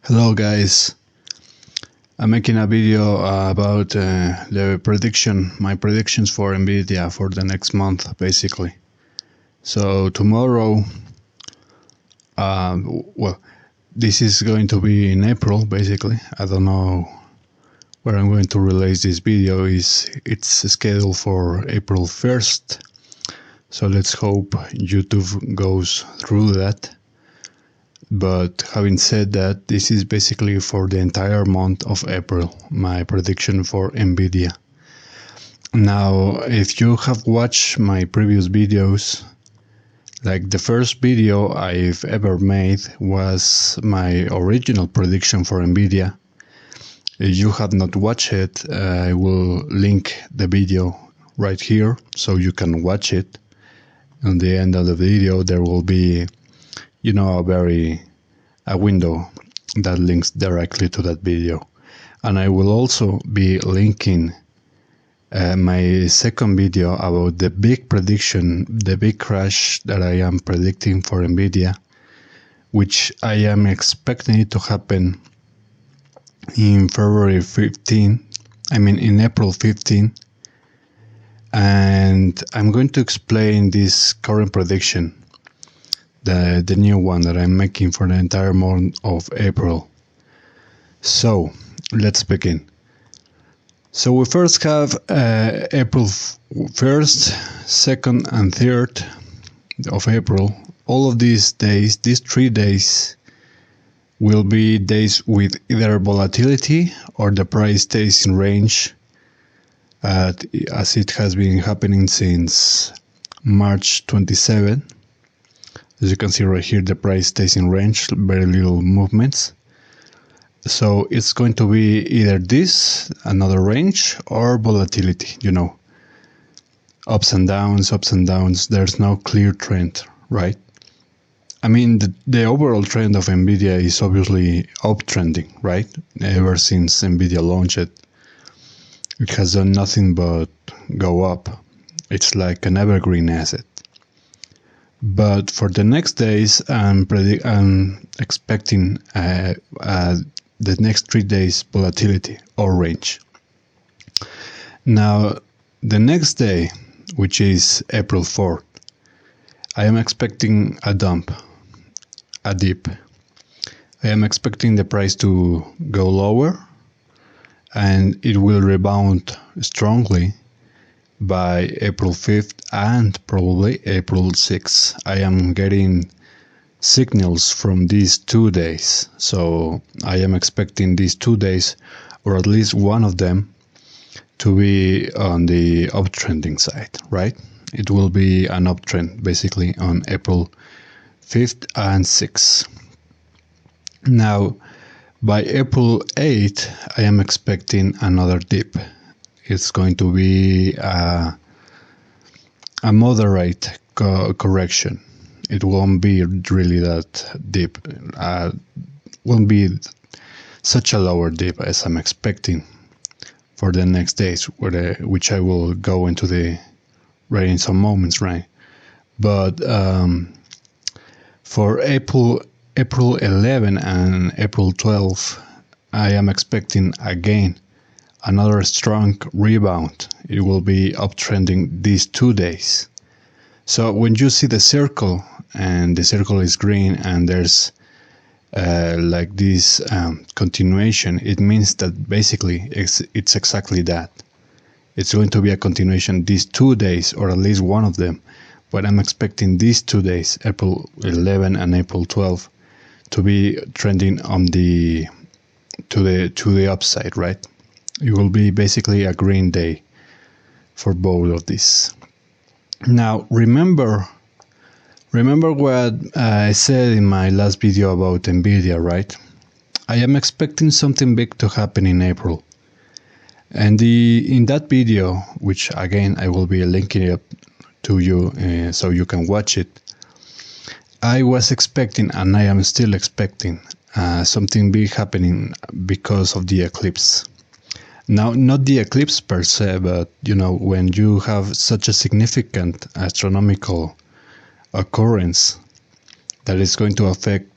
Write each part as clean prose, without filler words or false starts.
Hello guys, I'm making a video about my predictions for NVIDIA for the next month basically. So tomorrow, this is going to be in April basically. I don't know where I'm going to release this video. It's scheduled for April 1st. So let's hope YouTube goes through that. But having said that, this is basically for the entire month of April, my prediction for NVIDIA. Now, if you have watched my previous videos, like the first video I've ever made was my original prediction for NVIDIA. If you have not watched it, I will link the video right here so you can watch it. On the end of the video there will be a window that links directly to that video, and I will also be linking my second video about the big prediction, the big crash that I am predicting for NVIDIA, which I am expecting it to happen in April 15, and I'm going to explain this current prediction, the new one that I'm making for the entire month of April. So let's begin. So we first have April 1st, 2nd and 3rd of April. All of these days, these 3 days, will be days with either volatility or the price stays in range, as it has been happening since March 27. As you can see right here, the price stays in range, very little movements. So it's going to be either this, another range, or volatility, ups and downs, there's no clear trend, right? I mean, the overall trend of NVIDIA is obviously uptrending, right? Ever since NVIDIA launched it, it has done nothing but go up. It's like an evergreen asset. But for the next days, I'm expecting the next 3 days volatility or range. Now, the next day, which is April 4th, I am expecting a dip. I am expecting the price to go lower, and it will rebound strongly by April 5th and probably April 6th. I am getting signals from these 2 days. So I am expecting these 2 days, or at least one of them, to be on the uptrending side, right? It will be an uptrend basically on April 5th and 6th. Now, by April 8th, I am expecting another dip. It's going to be a moderate correction. It won't be really that deep. Won't be such a lower dip as I'm expecting for the next days, which I will go into right in some moments, right? But for April 11 and April 12, I am expecting again another strong rebound. It will be uptrending these 2 days. So when you see the circle, and the circle is green, and there's like this continuation, it means that basically it's exactly that. It's going to be a continuation these 2 days, or at least one of them. But I'm expecting these 2 days, April 11 and April 12, to be trending on to the upside, right? It will be basically a green day for both of these. Now, remember what I said in my last video about NVIDIA, right? I am expecting something big to happen in April. And in that video, which again I will be linking it up to you so you can watch it, I was expecting, and I am still expecting, something big happening because of the eclipse. Now, not the eclipse per se, but when you have such a significant astronomical occurrence that is going to affect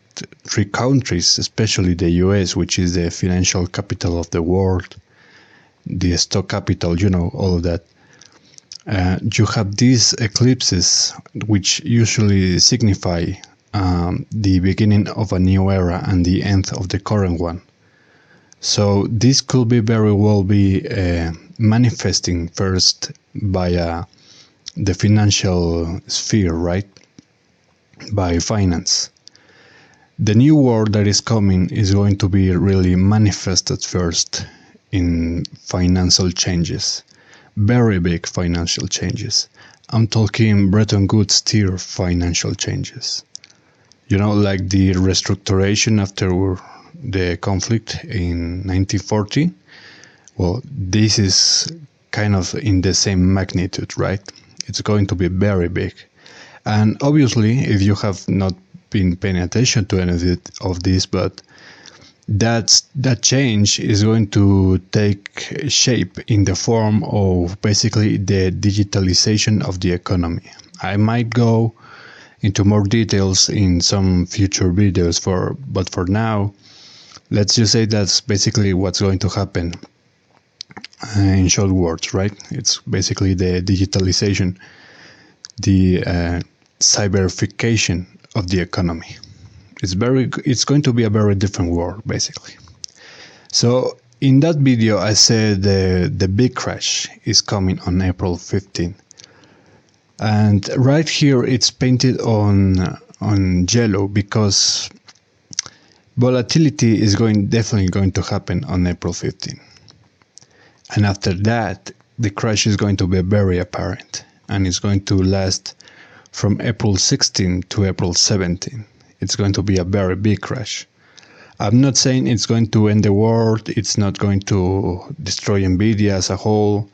three countries, especially the US, which is the financial capital of the world, the stock capital, all of that. You have these eclipses, which usually signify the beginning of a new era and the end of the current one. So this could be very well be manifesting first by the financial sphere, right? By finance. The new world that is coming is going to be really manifested first in financial changes. Very big financial changes. I'm talking Bretton Woods tier financial changes. Like the restructuration after the conflict in 1940. Well, this is kind of in the same magnitude, right? It's going to be very big. And obviously, if you have not been paying attention to any of this, but that change is going to take shape in the form of basically the digitalization of the economy. I might go into more details in some future videos, but for now, let's just say that's basically what's going to happen. In short words, right? It's basically the digitalization, the cyberification of the economy. It's going to be a very different world, basically. So in that video, I said the big crash is coming on April 15. And right here, it's painted on yellow because volatility is definitely going to happen on April 15. And after that, the crash is going to be very apparent, and it's going to last from April 16 to April 17. It's going to be a very big crash. I'm not saying it's going to end the world. It's not going to destroy NVIDIA as a whole.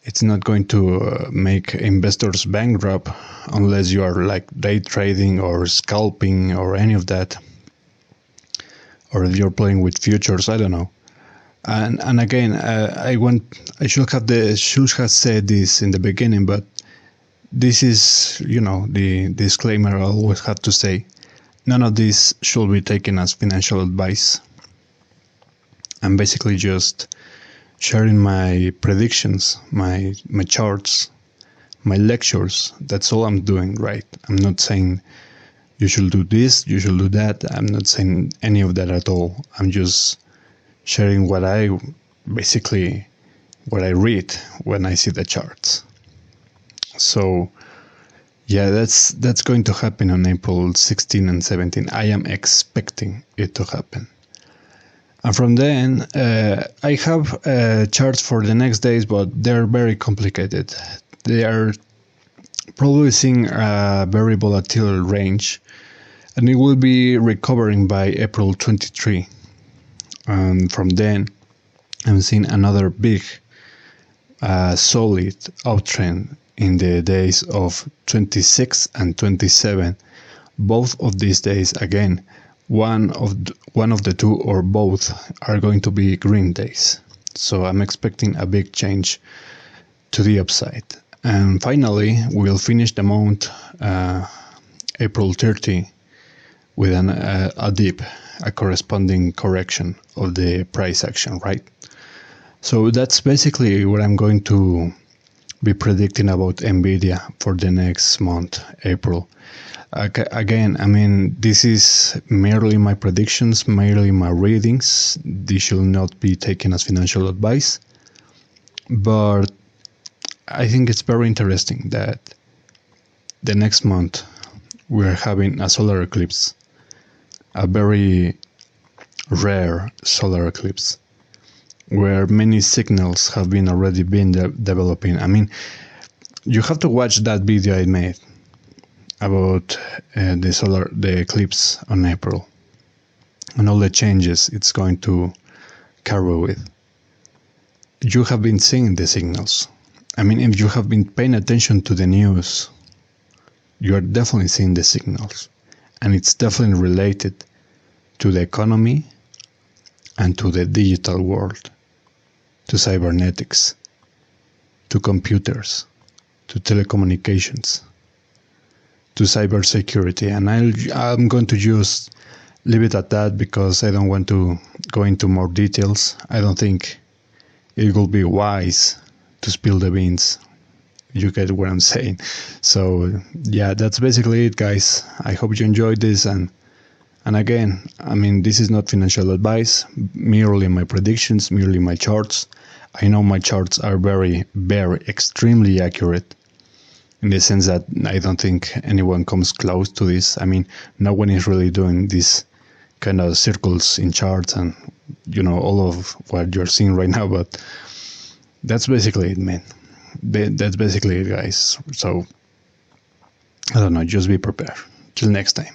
It's not going to make investors bankrupt unless you are like day trading or scalping or any of that. Or if you're playing with futures, I don't know. And again, I should have said this in the beginning, but this is, the disclaimer I always have to say. None of this should be taken as financial advice. I'm basically just sharing my predictions, my charts, my lectures. That's all I'm doing, right? I'm not saying you should do this, you should do that. I'm not saying any of that at all. I'm just sharing what I read when I see the charts. So yeah, that's going to happen on April 16 and 17. I am expecting it to happen. And from then, I have charts for the next days, but they're very complicated. They are producing a very volatile range, and it will be recovering by April 23. And from then, I'm seeing another big, solid uptrend in the days of 26 and 27. Both of these days, again, one of the two or both are going to be green days. So I'm expecting a big change to the upside. And finally, we'll finish the month April 30 with a dip, a corresponding correction of the price action, right? So that's basically what I'm going to be predicting about NVIDIA for the next month, April. Again, I mean, this is merely my predictions, merely my readings. This should not be taken as financial advice. But I think it's very interesting that the next month we're having a solar eclipse, a very rare solar eclipse, where many signals have been already been developing. I mean, you have to watch that video I made about the eclipse on April and all the changes it's going to carry with. You have been seeing the signals. I mean, if you have been paying attention to the news, you are definitely seeing the signals, and it's definitely related to the economy and to the digital world, to cybernetics, to computers, to telecommunications, to cybersecurity, and I'm going to just leave it at that because I don't want to go into more details. I don't think it will be wise to spill the beans. You get what I'm saying. So yeah, that's basically it, guys. I hope you enjoyed this, and again, I mean, this is not financial advice, merely my predictions, merely my charts. I know my charts are very, very extremely accurate, in the sense that I don't think anyone comes close to this. I mean, no one is really doing this kind of circles in charts and, you know, all of what you're seeing right now, but that's basically it, man. That's basically it, guys. So, I don't know, just be prepared. Till next time.